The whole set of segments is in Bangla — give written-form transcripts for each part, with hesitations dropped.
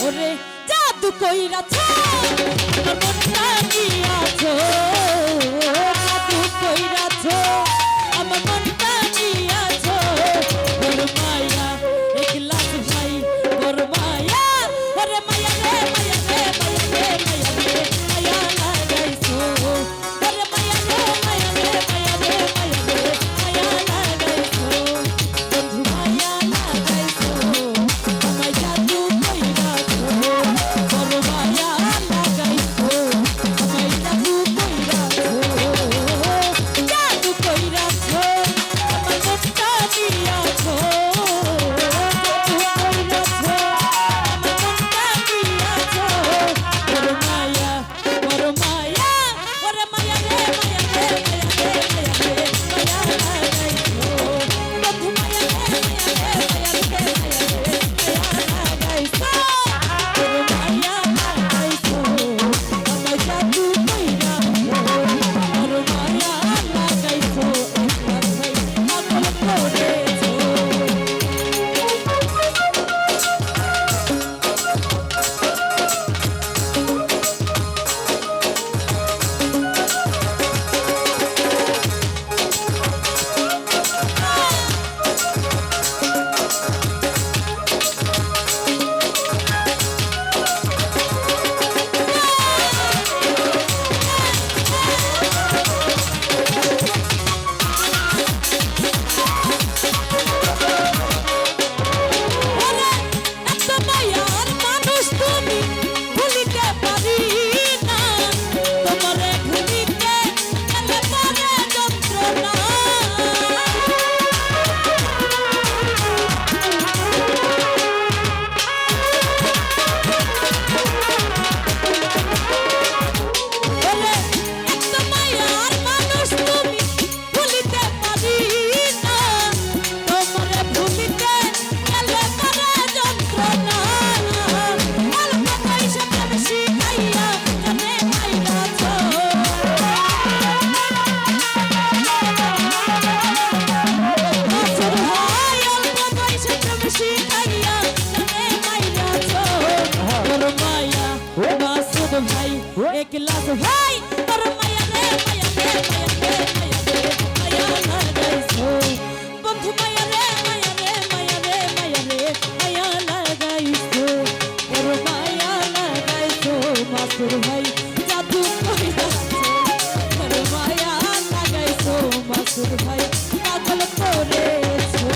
ওরে জাদু কইরাছো আমার মনটা নিয়াছো জাদু কইরাছো আমার মনটা নিয়াছো ওর মায়া একলা ভাই ওর মায়া ওরে মায়া রে মায়া রে মায়া রে মায়া রে মায়া লাগাইছো ওরে মায়া রে মায়া রে মায়া রে মায়া রে মায়া লাগাইছো বন্ধু মায়া লাগাইছো আমায় জাদু কইরাছো ওর মায়া লাগাইছো আমায় জাদু কইরাছো জাদু কইরাছো আমার মনটা নিয়াছো ভাই একলা ভাই তোর মায়া রে মায়া রে মায়া রে মায়া রে মায়া লাগাইছো বন্ধু মায়া রে মায়া রে মায়া রে মায়া রে মায়া লাগাইছো তোর মায়া লাগাইছো মাসুর ভাই জাদু কইরাছো তোর মায়া লাগাইছো মাসুর ভাই পাগল করেছো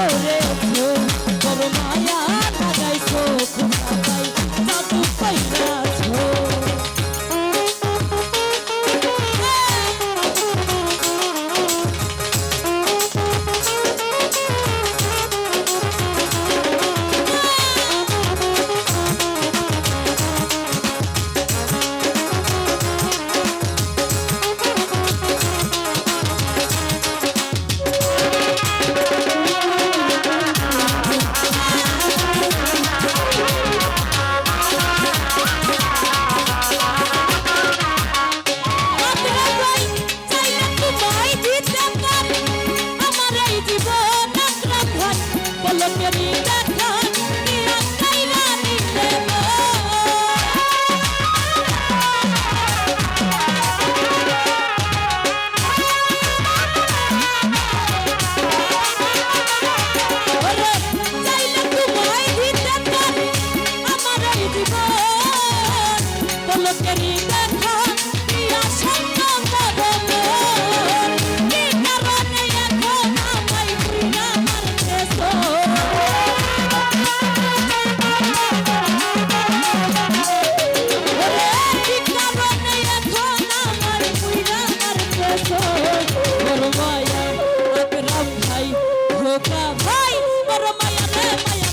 করেছো বড় মায়া লাগাইছো খোকা ভাই জাদু কইরাছো পলকেরই দেখা নিয়া কাইরা নিলে ওরে চাইলে তোমায় দিতে পারি আমার এই জীবন পলকেরই দেখা নিয়া সঙ্গ করো কি কারণে এখন আমায় পুরা মারতেছো ভাই বড় মায়া রে মায়া